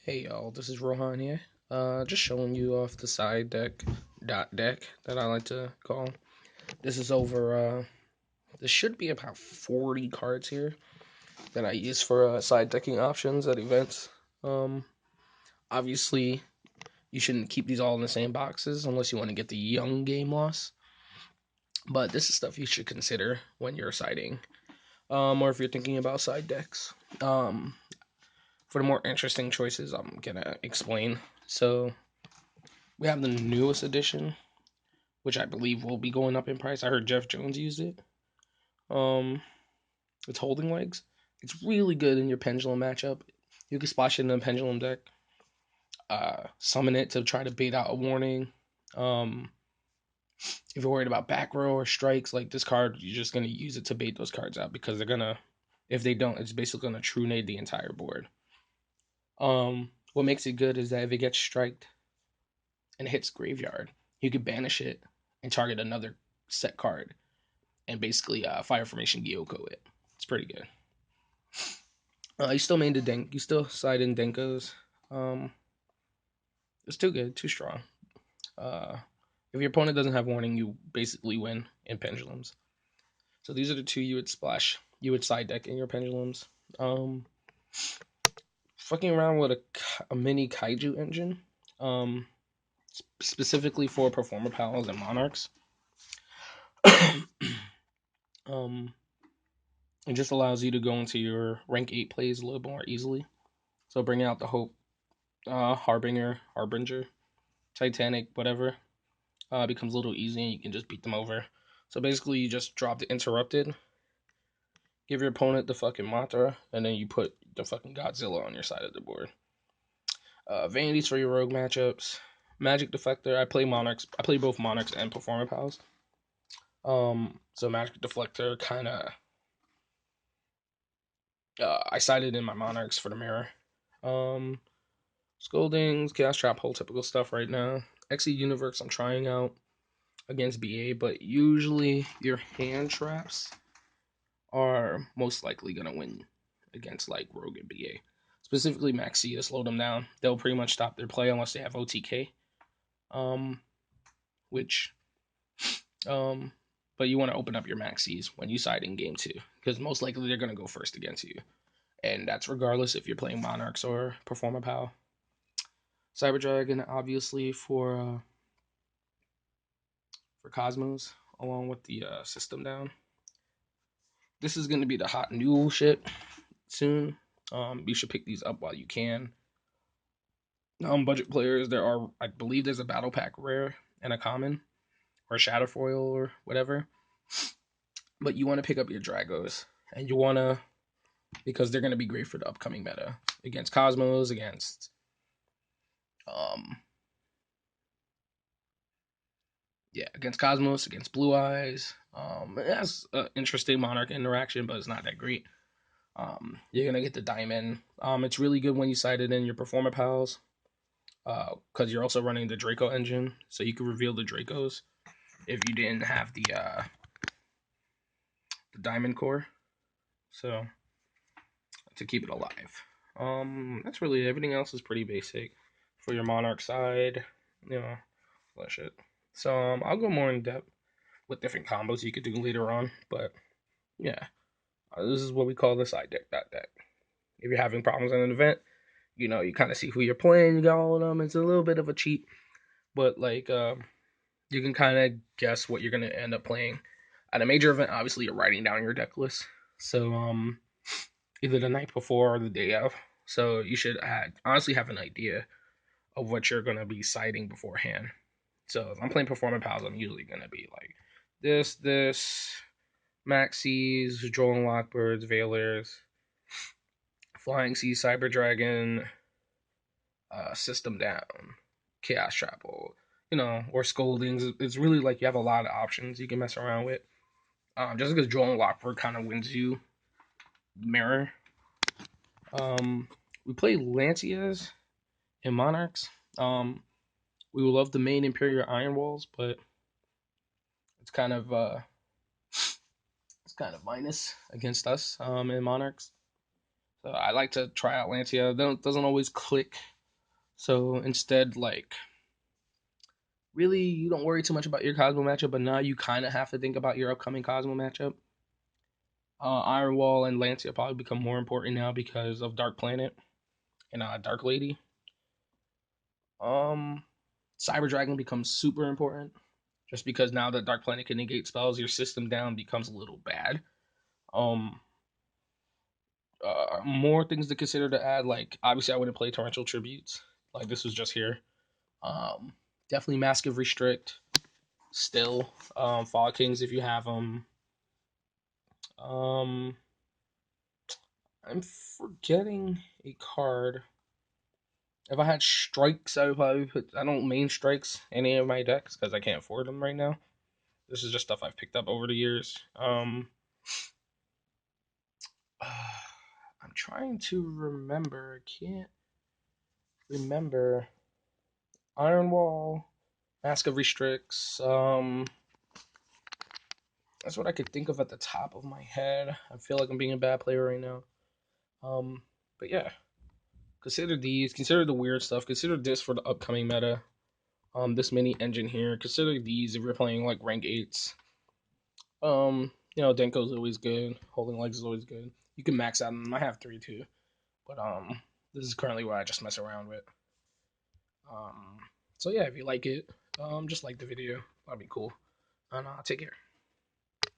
Hey y'all, this is Rohan here. Just showing you off the side deck dot deck that I like to call. This is over there should be about 40 cards here that I use for side decking options at events. Um Obviously you shouldn't keep these all in the same boxes unless you want to get the young game loss. But this is stuff you should consider when you're siding. Or if you're thinking about side decks. For the more interesting choices I'm gonna explain. So we have the newest edition, which I believe will be going up in price. I heard Jeff Jones used it. Um, it's holding legs. It's really good in your pendulum matchup. You can splash it in a pendulum deck. Summon it to try to bait out a warning. Um, if you're worried about back row or strikes, like this card, you're just gonna use it to bait those cards out because they're gonna. If they don't, it's basically gonna true nade the entire board. What makes it good is that if it gets striked and hits graveyard, you can banish it and target another set card and basically fire formation Gyoko it. It's pretty good. You still main the Denk. You still side in Denkos. Um, it's too good, too strong. Uh, if your opponent doesn't have warning, you basically win in pendulums. So these are the two you would splash. You would side deck in your pendulums. Um, Fucking around with a mini kaiju engine. Um, Specifically for performer pals and monarchs. um, it just allows you to go into your rank 8 plays a little more easily. So bringing out the Hope, Harbinger, Titanic, whatever, becomes a little easy and you can just beat them over. So basically, you just drop the Interrupted, give your opponent the fucking Mothra, and then you put the fucking Godzilla on your side of the board. Vanities for your rogue matchups. Magic Deflector. I play Monarchs. I play both Monarchs and Performer Pals. So Magic Deflector kind of. I sided in my Monarchs for the mirror. Um, Scoldings, Chaos Trap, whole typical stuff right now. XE Universe I'm trying out against BA, but usually your hand traps are most likely gonna win against like Rogue and BA. Specifically Maxi to slow them down. They'll pretty much stop their play unless they have OTK. Um which but you want to open up your Maxis when you side in game two. Because most likely they're gonna go first against you. And that's regardless if you're playing Monarchs or Performer Pal. Cyber Dragon obviously for Cosmos, along with the system down. This is going to be the hot new shit soon. You should pick these up while you can. Budget players, I believe there's a battle pack rare and a common, or a shadow foil or whatever. But you want to pick up your Dragos, and you want to, because they're going to be great for the upcoming meta against Cosmos, against against Cosmos, against Blue Eyes. It has an interesting Monarch interaction, but it's not that great. You're gonna get the diamond. It's really good when you side it in your performer pals, because you're also running the Draco engine, so you can reveal the Dracos if you didn't have the diamond core. So to keep it alive. That's really it. Everything else is pretty basic for your Monarch side. You know, that shit. So I'll go more in depth with different combos you could do later on, but yeah, this is what we call the side deck. That deck. If you're having problems in an event, you kind of see who you're playing. You got all of them. It's a little bit of a cheat, but like you can kind of guess what you're gonna end up playing at a major event. Obviously, you're writing down your deck list, so either the night before or the day of. So you should honestly have an idea of what you're gonna be citing beforehand. So if I'm playing Performance Pals, I'm usually gonna be like this, Maxis, Droll and Lockbirds, Veilers, Flying Sea, Cyber Dragon, System Down, Chaos Trapple, or Scoldings. It's really like you have a lot of options you can mess around with. Just because Droll and Lockbird kind of wins you mirror. We play Lancias and Monarchs. We would love the main Imperial Iron Walls, but it's kind of minus against us in Monarchs. So I like to try out Lancia. Doesn't always click So instead, like, really, you don't worry too much about your Cosmo matchup, but now you kind of have to think about your upcoming Cosmo matchup. Iron Wall and Lancia probably become more important now because of Dark Planet and Dark Lady. Um, Cyber Dragon becomes super important just because now that Dark Planet can negate spells, your system down becomes a little bad. Um, More things to consider to add. Like obviously, I wouldn't play Torrential Tributes. Like this was just here. Um, Definitely Mask of Restrict. Still, Fall Kings if you have them. Um, I'm forgetting a card. If I had strikes, I would probably put. I don't main strikes any of my decks because I can't afford them right now. This is just stuff I've picked up over the years. I'm trying to remember. I can't remember. Iron Wall, Mask of Restricts. That's what I could think of at the top of my head. I feel like I'm being a bad player right now. Um, but yeah, consider these. Consider the weird stuff. Consider this for the upcoming meta. This mini engine here. Consider these if you're playing like rank eights. Denko's always good. Holding legs is always good. You can max out on them. I have three too, but this is currently what I just mess around with. Um, so yeah, if you like it, just like the video. That'd be cool. And take care.